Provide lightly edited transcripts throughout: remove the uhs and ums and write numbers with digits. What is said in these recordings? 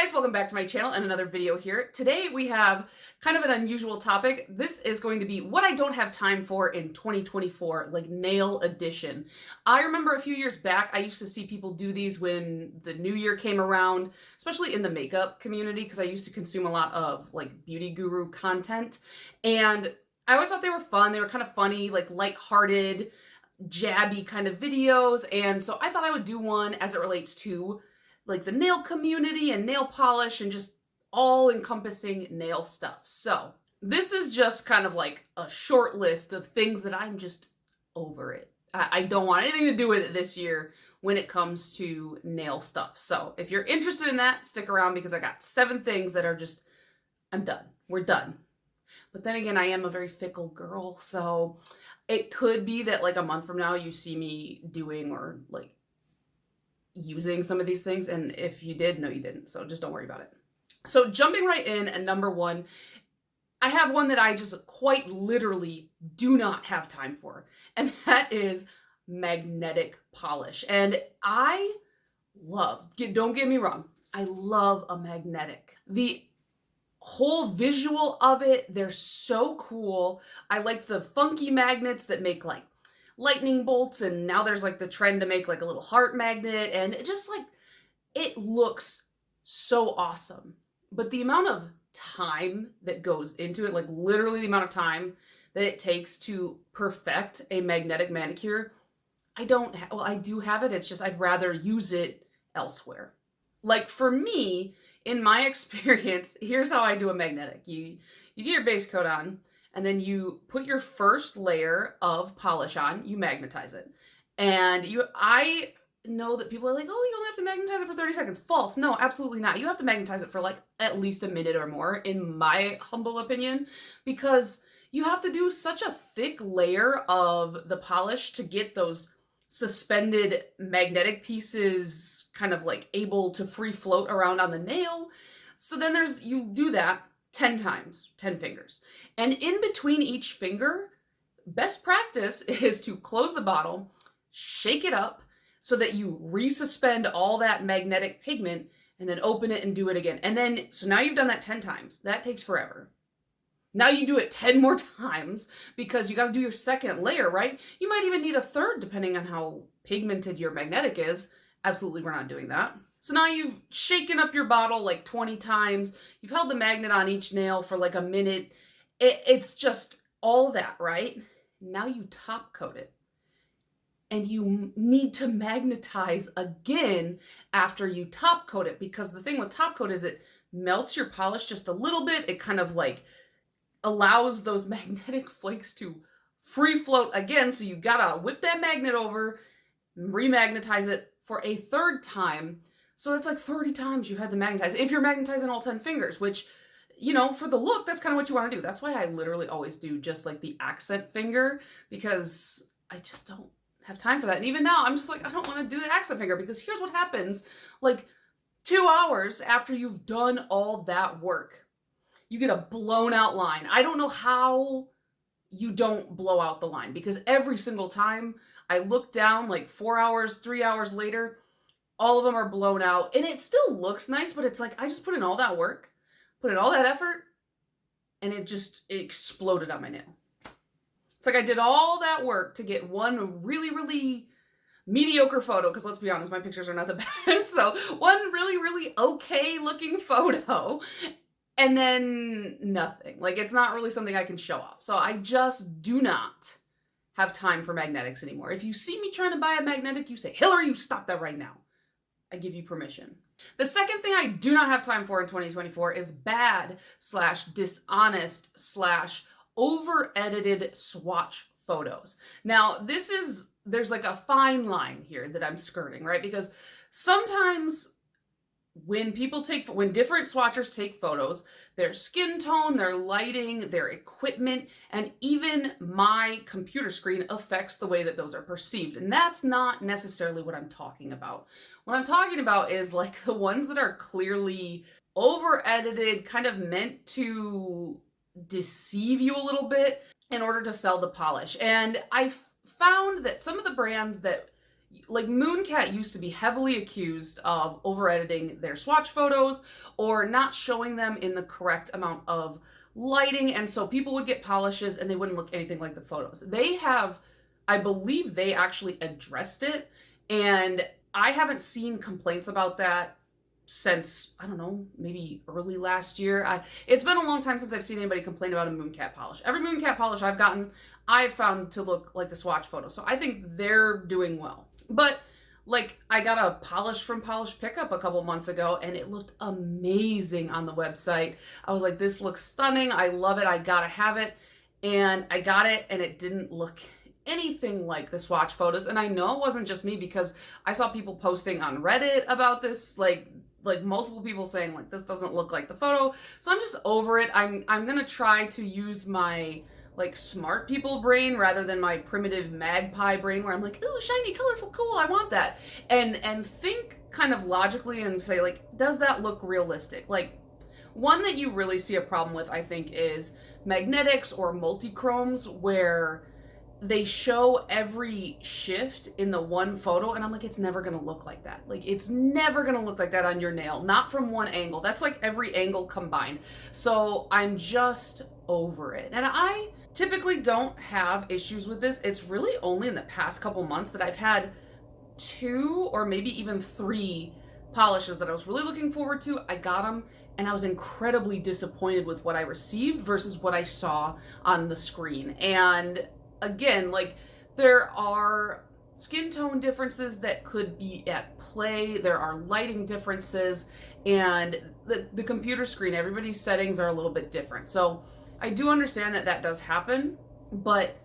guys, welcome back to my channel and another video here. Today we have kind of an unusual topic. This is going to be what I don't have time for in 2024, like nail edition. I remember a few years back, I used to see people do these when the new year came around, especially in the makeup community, because I used to consume a lot of like beauty guru content. And I always thought they were fun. They were kind of funny, like lighthearted, jabby kind of videos. And so I thought I would do one as it relates to like the nail community and nail polish and just all encompassing nail stuff. So this is just kind of like a short list of things that I'm just over it. I don't want anything to do with it this year when it comes to nail stuff. So if you're interested in that, stick around because I got 7 things that are just, I'm done. We're done. But then again, I am a very fickle girl. So it could be that like a month from now you see me doing or like using some of these things, and if you did, no you didn't, so just don't worry about it. So jumping right in at number 1, I have one that I just quite literally do not have time for, and that is magnetic polish. And I love, don't get me wrong, I love a magnetic. The whole visual of it, they're so cool. I like the funky magnets that make like lightning bolts, and now there's like the trend to make like a little heart magnet, and it just like, it looks so awesome. But the amount of time that goes into it, like literally the amount of time that it takes to perfect a magnetic manicure, I don't have, well, I do have it, it's just I'd rather use it elsewhere. Like for me, in my experience, here's how I do a magnetic. You get your base coat on, and then you put your first layer of polish on, you magnetize it. And I know that people are like, oh, you only have to magnetize it for 30 seconds. False. No, absolutely not. You have to magnetize it for like at least a minute or more, in my humble opinion, because you have to do such a thick layer of the polish to get those suspended magnetic pieces kind of like able to free float around on the nail. So then you do that 10 times, 10 fingers. And in between each finger, best practice is to close the bottle, shake it up so that you resuspend all that magnetic pigment, and then open it and do it again. And then, so now you've done that 10 times. That takes forever. Now you do it 10 more times because you got to do your second layer, right? You might even need a third depending on how pigmented your magnetic is. Absolutely, we're not doing that. So now you've shaken up your bottle like 20 times. You've held the magnet on each nail for like a minute. It's just all that, right? Now you top coat it. And you need to magnetize again after you top coat it, because the thing with top coat is it melts your polish just a little bit. It kind of like allows those magnetic flakes to free float again. So you gotta whip that magnet over, remagnetize it for a third time. So that's like 30 times you've had to magnetize, if you're magnetizing all 10 fingers, which, you know, for the look, that's kind of what you want to do. That's why I literally always do just like the accent finger, because I just don't have time for that. And even now, I'm just like, I don't want to do the accent finger, because here's what happens. Like 2 hours after you've done all that work, you get a blown out line. I don't know how you don't blow out the line, because every single time I look down like 4 hours, 3 hours later, all of them are blown out, and it still looks nice, but it's like, I just put in all that work, put in all that effort, and it exploded on my nail. It's like I did all that work to get one really, really mediocre photo, because let's be honest, my pictures are not the best, so one really, really okay looking photo, and then nothing. Like, it's not really something I can show off. So I just do not have time for magnetics anymore. If you see me trying to buy a magnetic, you say, Hillary, you stop that right now. I give you permission. The second thing I do not have time for in 2024 is bad/dishonest/over-edited swatch photos. Now, there's like a fine line here that I'm skirting, right? Because sometimes when different swatchers take photos, their skin tone, their lighting, their equipment, and even my computer screen affects the way that those are perceived. And that's not necessarily what I'm talking about. What I'm talking about is like the ones that are clearly over-edited, kind of meant to deceive you a little bit in order to sell the polish. And I found that some of the brands that Like Mooncat used to be heavily accused of over editing their swatch photos or not showing them in the correct amount of lighting, and so people would get polishes and they wouldn't look anything like the photos. They have, I believe they actually addressed it, and I haven't seen complaints about that since, I don't know, maybe early last year. It's been a long time since I've seen anybody complain about a Mooncat polish. Every Mooncat polish I've gotten, I've found to look like the swatch photo. So I think they're doing well. But like, I got a polish from Polish Pickup a couple months ago and it looked amazing on the website. I was like, this looks stunning. I love it. I gotta have it. And I got it and it didn't look anything like the swatch photos. And I know it wasn't just me, because I saw people posting on Reddit about this, like multiple people saying like, this doesn't look like the photo. So I'm just over it. I'm gonna try to use my like smart people brain rather than my primitive magpie brain, where I'm like, ooh, shiny, colorful, cool, I want that. And think kind of logically and say like, does that look realistic? Like, one that you really see a problem with, I think, is magnetics or multichromes, where they show every shift in the one photo, and I'm like, it's never gonna look like that. Like, it's never gonna look like that on your nail, not from one angle. That's like every angle combined. So I'm just over it. And I typically don't have issues with this. It's really only in the past couple months that I've had 2 or maybe even 3 polishes that I was really looking forward to. I got them and I was incredibly disappointed with what I received versus what I saw on the screen. And again, like, there are skin tone differences that could be at play. There are lighting differences, and the computer screen, everybody's settings are a little bit different. So I do understand that that does happen, but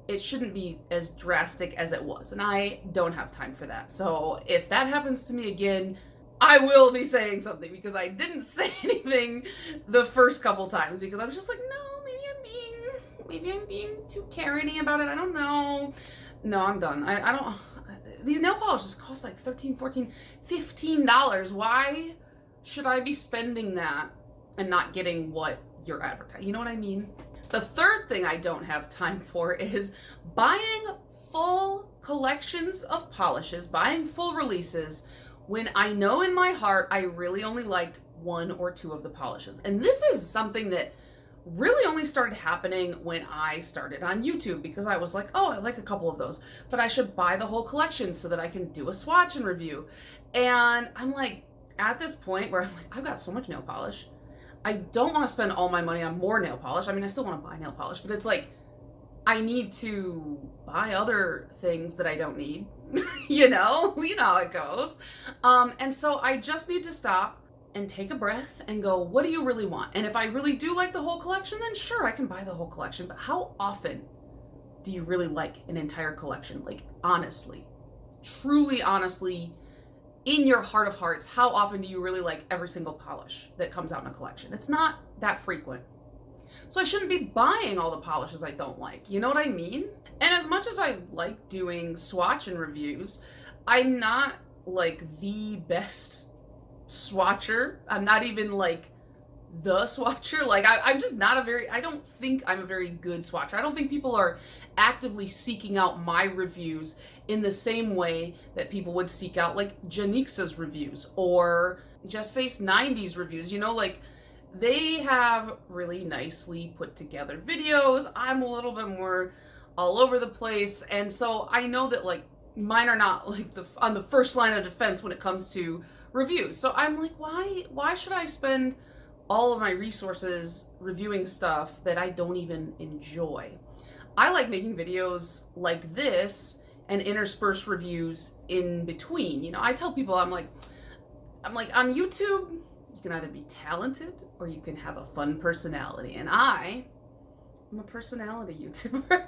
it shouldn't be as drastic as it was, and I don't have time for that. So if that happens to me again, I will be saying something, because I didn't say anything the first couple times because I was just like, no, maybe I'm being too Karen-y about it. I don't know. No, I'm done. I don't, these nail polishes cost like $13, $14, $15. Why should I be spending that and not getting what you're advertising? You know what I mean? The third thing I don't have time for is buying full collections of polishes, buying full releases, when I know in my heart I really only liked 1 or 2 of the polishes. And this is something that really only started happening when I started on YouTube, because I was like, oh, I like a couple of those, but I should buy the whole collection so that I can do a swatch and review. And I'm like, at this point where I'm like, I've got so much nail polish. I don't want to spend all my money on more nail polish. I mean, I still want to buy nail polish, but it's like, I need to buy other things that I don't need. You know how it goes. And so I just need to stop and take a breath and go, what do you really want? And if I really do like the whole collection, then sure, I can buy the whole collection. But how often do you really like an entire collection? Like, honestly, truly honestly, in your heart of hearts, how often do you really like every single polish that comes out in a collection? It's not that frequent. So I shouldn't be buying all the polishes I don't like. You know what I mean? And as much as I like doing swatch and reviews, I'm not like the best swatcher. I'm not even like the swatcher. Like, I'm just not I don't think I'm a very good swatcher. I don't think people are actively seeking out my reviews in the same way that people would seek out like Janixa's reviews or Just Face 90's reviews. You know, like, they have really nicely put together videos. I'm a little bit more all over the place. And so I know that like mine are not like on the first line of defense when it comes to reviews. So I'm like, why should I spend all of my resources reviewing stuff that I don't even enjoy? I like making videos like this and intersperse reviews in between. You know, I tell people, I'm like on YouTube, you can either be talented or you can have a fun personality. And I'm a personality YouTuber.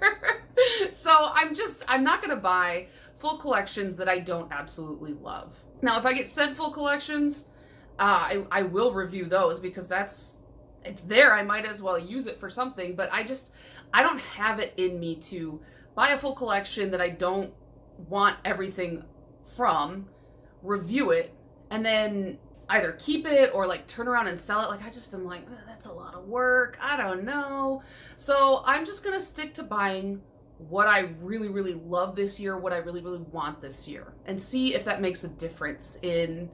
So I'm not gonna buy full collections that I don't absolutely love. Now, if I get sent full collections, I will review those, because it's there. I might as well use it for something, but I don't have it in me to buy a full collection that I don't want everything from, review it, and then either keep it or like turn around and sell it. Like, I'm like, that's a lot of work. I don't know. So I'm just gonna stick to buying what I really, really love this year, what I really, really want this year, and see if that makes a difference in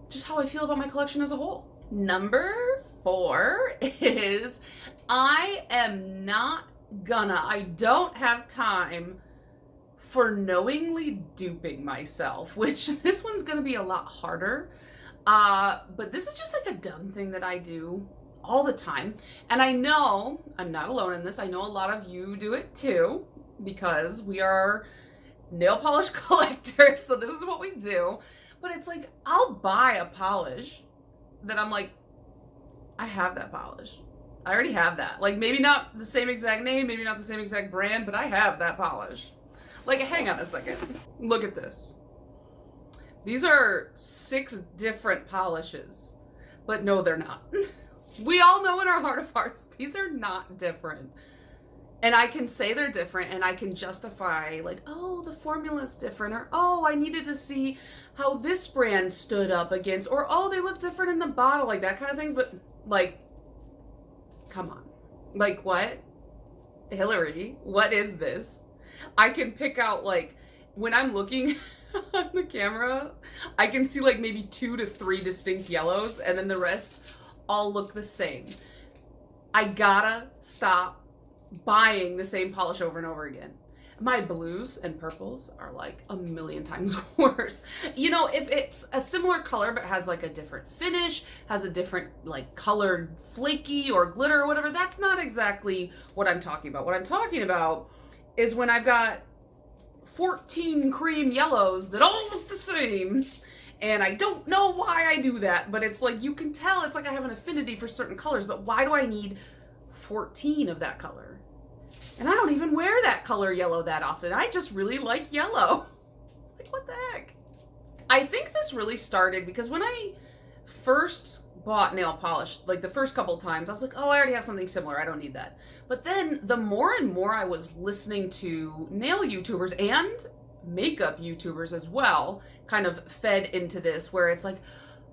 just how I feel about my collection as a whole. Number 4 is I don't have time for knowingly duping myself, which this one's gonna be a lot harder. But this is just like a dumb thing that I do all the time. And I know I'm not alone in this. I know a lot of you do it too, because we are nail polish collectors. So this is what we do. But it's like, I'll buy a polish that I'm like, I have that polish. I already have that. Like, maybe not the same exact name, maybe not the same exact brand, but I have that polish. Like, hang on a second. Look at this. These are 6 different polishes, but no, they're not. We all know in our heart of hearts, these are not different. And I can say they're different, and I can justify, like, oh, the formula's different, or oh, I needed to see how this brand stood up against, or oh, they look different in the bottle, like that kind of things. But like, come on. Like, what? Hillary, what is this? I can pick out, like, when I'm looking on the camera, I can see like maybe 2 to 3 distinct yellows, and then the rest all look the same. I gotta stop buying the same polish over and over again. My blues and purples are like a million times worse. You know, if it's a similar color but has like a different finish, has a different like colored flaky or glitter or whatever, that's not exactly what I'm talking about. What I'm talking about is when I've got 14 cream yellows that all look the same, and I don't know why I do that, but it's like, you can tell it's like I have an affinity for certain colors, but why do I need 14 of that color? And I don't even wear that color yellow that often. I just really like yellow. Like, what the heck? I think this really started because when I first bought nail polish, like the first couple times, I was like, oh, I already have something similar. I don't need that. But then the more and more I was listening to nail YouTubers and makeup YouTubers as well, kind of fed into this, where it's like,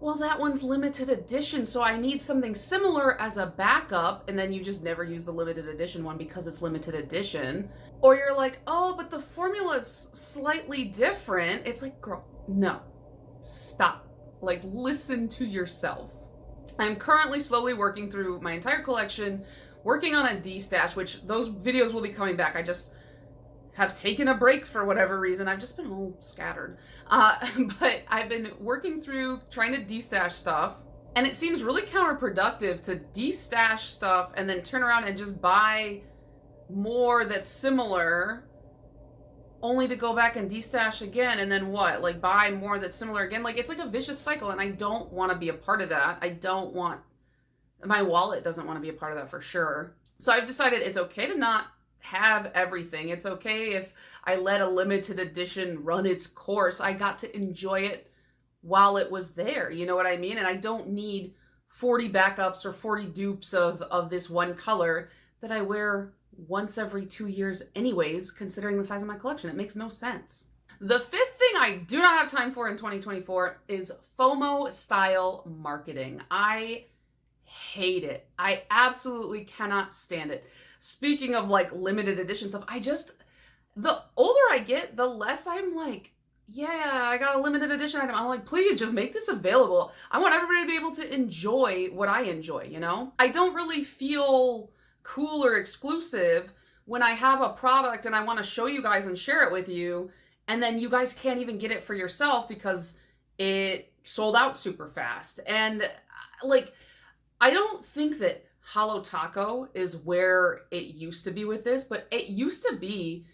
well, that one's limited edition, so I need something similar as a backup, and then you just never use the limited edition one because it's limited edition. Or you're like, oh, but the formula's slightly different. It's like, girl, no, stop. Like, listen to yourself. I'm currently slowly working through my entire collection, working on a D-stash, which those videos will be coming back. I just have taken a break for whatever reason. I've just been all scattered. But I've been working through trying to de-stash stuff, and it seems really counterproductive to de-stash stuff and then turn around and just buy more that's similar, only to go back and de-stash again, and then what? Like, buy more that's similar again? Like, it's like a vicious cycle, and I don't want to be a part of that. I don't want, my wallet doesn't want to be a part of that for sure. So I've decided it's okay to not have everything. It's okay if I let a limited edition run its course. I got to enjoy it while it was there. You know what I mean? And I don't need 40 backups or 40 dupes of this one color that I wear once every 2 years anyways, considering the size of my collection. It makes no sense. The 5th thing I do not have time for in 2024 is FOMO style marketing. I hate it. I absolutely cannot stand it. Speaking of like limited edition stuff, the older I get, the less I'm like, yeah, I got a limited edition item. I'm like, please just make this available. I want everybody to be able to enjoy what I enjoy, you know? I don't really feel cool or exclusive when I have a product and I want to show you guys and share it with you, and then you guys can't even get it for yourself because it sold out super fast. And like, I don't think that Holo Taco is where it used to be with this, but it used to be,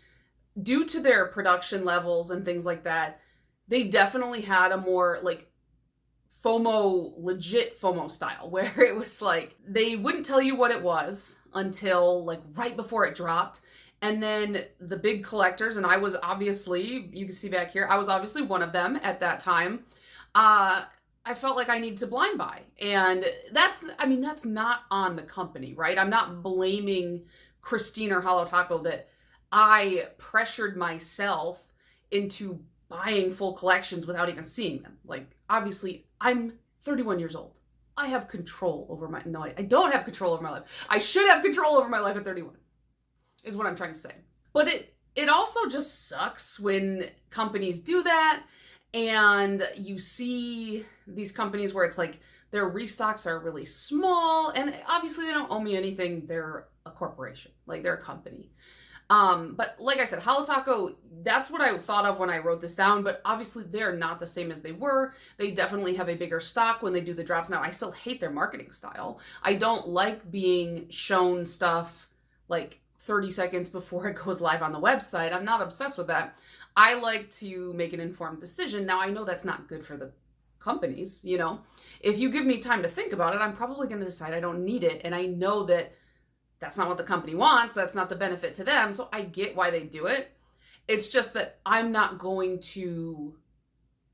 due to their production levels and things like that, they definitely had a more like FOMO, legit FOMO style, where it was like, they wouldn't tell you what it was until like right before it dropped. And then the big collectors, and I was obviously, you can see back here, I was obviously one of them at that time. I felt like I needed to blind buy. And that's not on the company, right? I'm not blaming Christine or Holo Taco that I pressured myself into buying full collections without even seeing them. Like, obviously, I'm 31 years old. I have control over my, no, I don't have control over my life. I should have control over my life at 31, is what I'm trying to say. But it also just sucks when companies do that, and you see these companies where it's like their restocks are really small, and obviously they don't owe me anything. They're a corporation, like they're a company. But like I said, Halo Taco, that's what I thought of when I wrote this down, but obviously they're not the same as they were. They definitely have a bigger stock when they do the drops now. I still hate their marketing style. I don't like being shown stuff like 30 seconds before it goes live on the website. I'm not obsessed with that. I like to make an informed decision. Now, I know that's not good for the companies, you know. If you give me time to think about it, I'm probably going to decide I don't need it, and I know that that's not what the company wants. That's not the benefit to them. So I get why they do it. It's just that I'm not going to,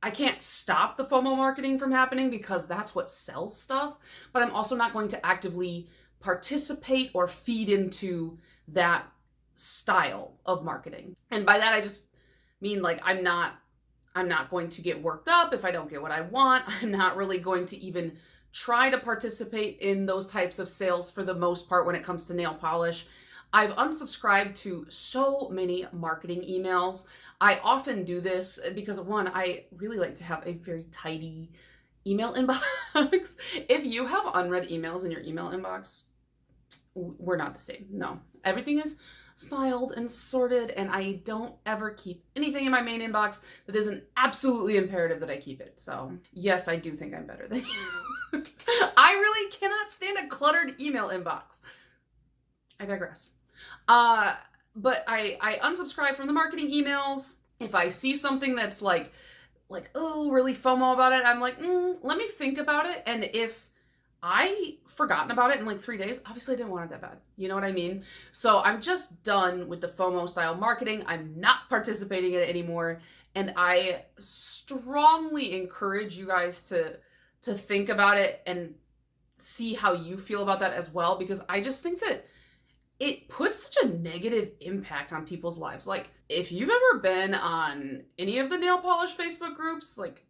I can't stop the FOMO marketing from happening because that's what sells stuff. But I'm also not going to actively participate or feed into that style of marketing. And by that, I just mean like I'm not going to get worked up if I don't get what I want. I'm not really going to even try to participate in those types of sales for the most part when it comes to nail polish. I've unsubscribed to so many marketing emails. I often do this because, one, I really like to have a very tidy email inbox. If you have unread emails in your email inbox, we're not the same. No, everything is filed and sorted, and I don't ever keep anything in my main inbox that isn't absolutely imperative that I keep it. So yes, I do think I'm better than you. I really cannot stand a cluttered email inbox. I digress. But I unsubscribe from the marketing emails. If I see something that's like, oh, really FOMO about it, I'm like, let me think about it. And if I forgotten about it in like 3 days, obviously I didn't want it that bad. You know what I mean? So I'm just done with the FOMO style marketing. I'm not participating in it anymore. And I strongly encourage you guys to think about it and see how you feel about that as well, because I just think that it puts such a negative impact on people's lives. Like, if you've ever been on any of the nail polish Facebook groups, like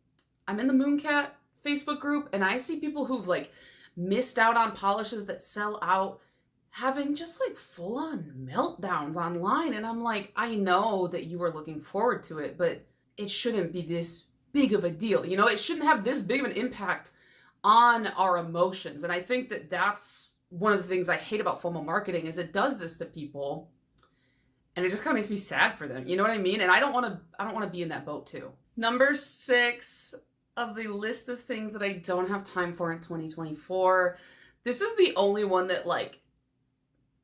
I'm in the Mooncat Facebook group, and I see people who've like missed out on polishes that sell out having just like full-on meltdowns online. And I'm like, I know that you were looking forward to it, but it shouldn't be this big of a deal. You know, it shouldn't have this big of an impact on our emotions. And I think that that's one of the things I hate about FOMO marketing, is it does this to people, and it just kind of makes me sad for them. You know what I mean? And I don't want to be in that boat too. Number 6 of the list of things that I don't have time for in 2024. This is the only one that like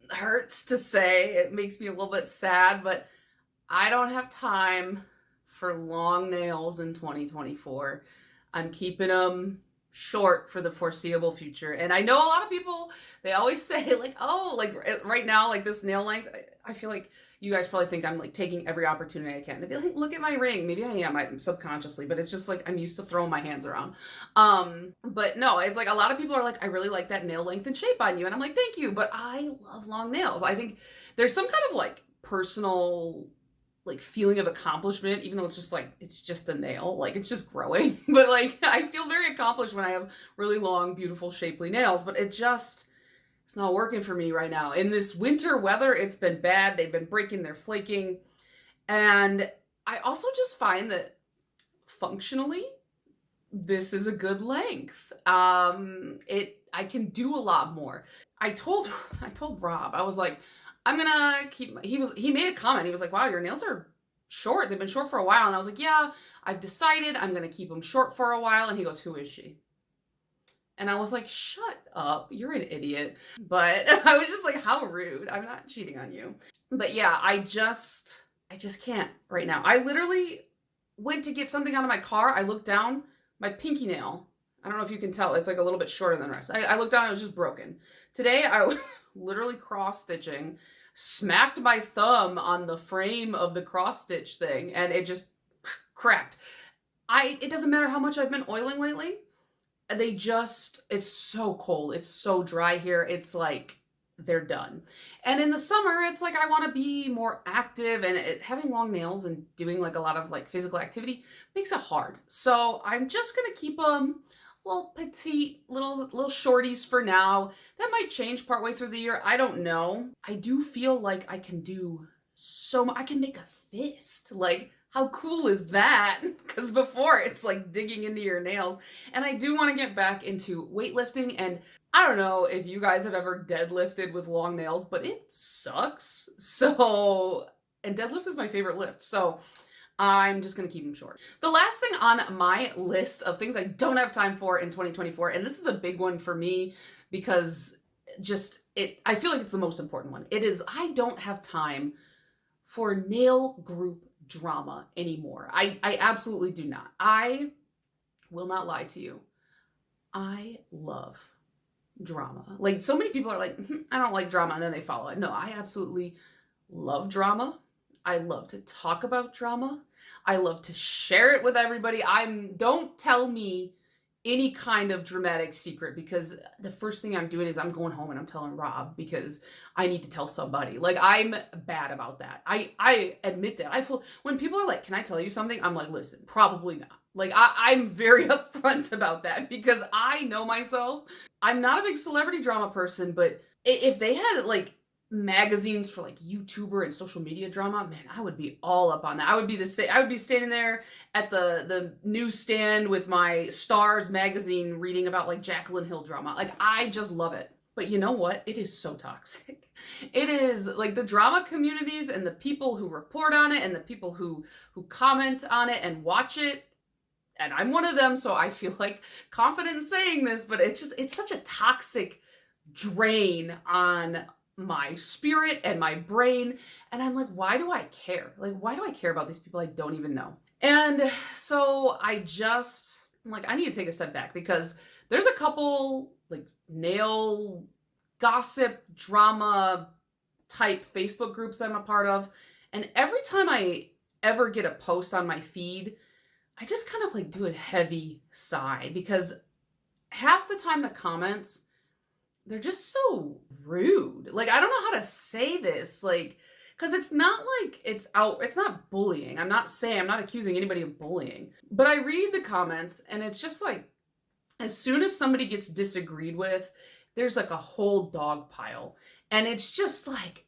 hurts to say. It makes me a little bit sad, but I don't have time for long nails in 2024. I'm keeping them short for the foreseeable future. And I know a lot of people, they always say like, oh, like right now, like this nail length, I feel like you guys probably think I'm like taking every opportunity I can to be like, look at my ring. Maybe I am, subconsciously, but it's just like I'm used to throwing my hands around. But no, it's like a lot of people are like, I really like that nail length and shape on you. And I'm like, thank you. But I love long nails. I think there's some kind of like personal like feeling of accomplishment, even though it's just like, it's just a nail, like it's just growing. But like, I feel very accomplished when I have really long, beautiful, shapely nails, but it's not working for me right now. In this winter weather, it's been bad. They've been breaking, they're flaking. And I also just find that functionally, this is a good length. I can do a lot more. I told Rob, I was like, I'm gonna keep, he made a comment. He was like, wow, your nails are short. They've been short for a while. And I was like, yeah, I've decided I'm gonna keep them short for a while. And he goes, who is she? And I was like, shut up, you're an idiot. But I was just like, how rude. I'm not cheating on you. But yeah, I just can't right now. I literally went to get something out of my car. I looked down, my pinky nail, I don't know if you can tell, it's like a little bit shorter than the rest. I looked down, it was just broken. Today, I was literally cross-stitching, smacked my thumb on the frame of the cross-stitch thing, and it just cracked. It doesn't matter how much I've been oiling lately. It's so cold. It's so dry here. It's like, they're done. And in the summer, it's like, I want to be more active, and having long nails and doing like a lot of like physical activity makes it hard. So I'm just going to keep them little petite, little shorties for now. That might change partway through the year. I don't know. I do feel like I can do so much. I can make a fist. Like, how cool is that? Because before it's like digging into your nails. And I do want to get back into weightlifting. And I don't know if you guys have ever deadlifted with long nails, but it sucks. So, and deadlift is my favorite lift. So I'm just going to keep them short. The last thing on my list of things I don't have time for in 2024, and this is a big one for me because I feel like it's the most important one. It is, I don't have time for nail group drama anymore. I absolutely do not. I will not lie to you. I love drama. Like, so many people are like, I don't like drama, and then they follow it. No, I absolutely love drama. I love to talk about drama. I love to share it with everybody. Don't tell me any kind of dramatic secret, because the first thing I'm doing is I'm going home and I'm telling Rob because I need to tell somebody. Like, I'm bad about that. I admit that. I feel when people are like, can I tell you something? I'm like, listen, probably not. Like, I'm very upfront about that because I know myself. I'm not a big celebrity drama person, but if they had like magazines for like YouTuber and social media drama, man, I would be all up on that. I would be standing there at the newsstand with my Stars magazine reading about like Jaclyn Hill drama. Like, I just love it. But you know what? It is so toxic. It is like the drama communities and the people who report on it and the people who comment on it and watch it. And I'm one of them, so I feel like confident in saying this, but it's such a toxic drain on my spirit and my brain. And I'm like, why do I care? Like, why do I care about these people I don't even know? And so I'm like, I need to take a step back because there's a couple like nail gossip drama type Facebook groups that I'm a part of. And every time I ever get a post on my feed, I just kind of like do a heavy sigh because half the time the comments, they're just so rude. Like, I don't know how to say this, like, because it's not like it's not bullying. I'm not accusing anybody of bullying. But I read the comments and it's just like, as soon as somebody gets disagreed with, there's like a whole dog pile. And it's just like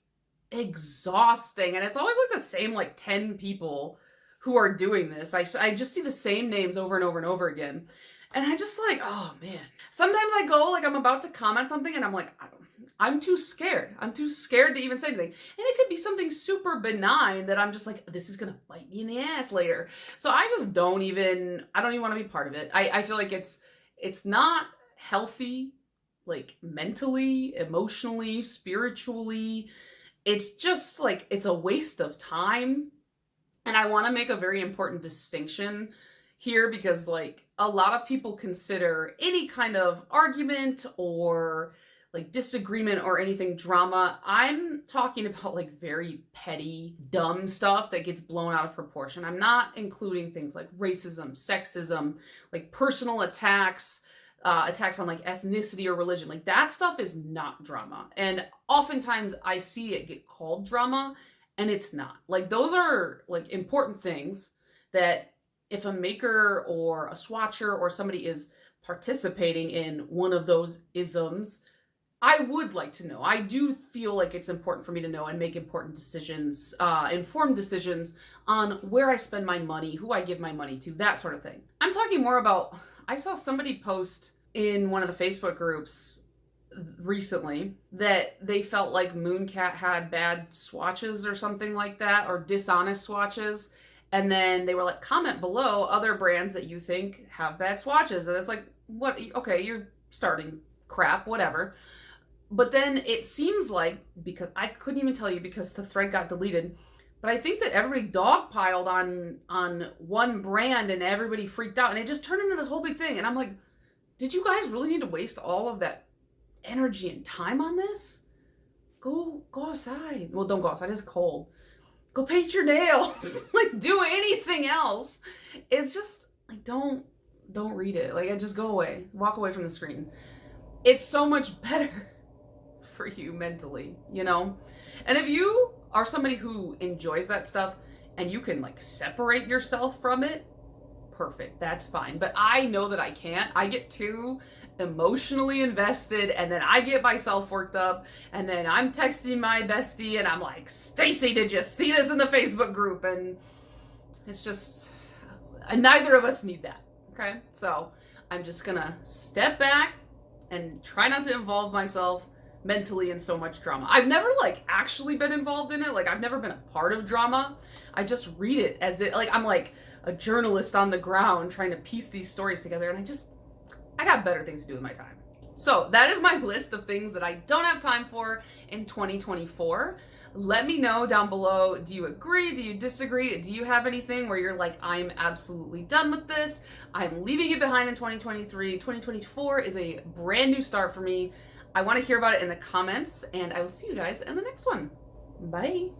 exhausting. And it's always like the same like 10 people who are doing this. I just see the same names over and over and over again. And I just like, oh man. Sometimes I go, like, I'm about to comment something and I'm like, I'm too scared. I'm too scared to even say anything. And it could be something super benign that I'm just like, this is going to bite me in the ass later. So I just I don't even want to be part of it. I feel like it's not healthy, like mentally, emotionally, spiritually. It's just like, it's a waste of time. And I want to make a very important distinction here because like a lot of people consider any kind of argument or like disagreement or anything drama. I'm talking about like very petty, dumb stuff that gets blown out of proportion. I'm not including things like racism, sexism, like personal attacks, attacks on like ethnicity or religion. Like, that stuff is not drama. And oftentimes I see it get called drama and it's not. Like, those are like important things that if a maker or a swatcher or somebody is participating in one of those isms, I would like to know. I do feel like it's important for me to know and make important decisions, informed decisions on where I spend my money, who I give my money to, that sort of thing. I'm talking more about, I saw somebody post in one of the Facebook groups recently that they felt like Mooncat had bad swatches or something like that, or dishonest swatches. And then they were like, comment below other brands that you think have bad swatches. And it's like, what? Okay, you're starting crap, whatever. But then it seems like, because I couldn't even tell you because the thread got deleted, but I think that everybody dogpiled on one brand and everybody freaked out and it just turned into this whole big thing. And I'm like, did you guys really need to waste all of that energy and time on this? Go outside. Well, don't go outside, it's cold. Go paint your nails. Like, do anything else. It's just like, don't read it. Like, just go away. Walk away from the screen. It's so much better for you mentally, you know? And if you are somebody who enjoys that stuff and you can like separate yourself from it, perfect. That's fine. But I know that I can't. I get too emotionally invested, and then I get myself worked up, and then I'm texting my bestie and I'm like, Stacy, did you see this in the Facebook group? And it's just, and neither of us need that. Okay, so I'm just gonna step back and try not to involve myself mentally in so much drama. I've never like actually been involved in it. Like I've never been a part of drama. I just read it as it, like I'm like a journalist on the ground trying to piece these stories together, and I got better things to do with my time. So that is my list of things that I don't have time for in 2024. Let me know down below, do you agree? Do you disagree? Do you have anything where you're like, I'm absolutely done with this. I'm leaving it behind in 2023. 2024 is a brand new start for me. I want to hear about it in the comments, and I will see you guys in the next one. Bye.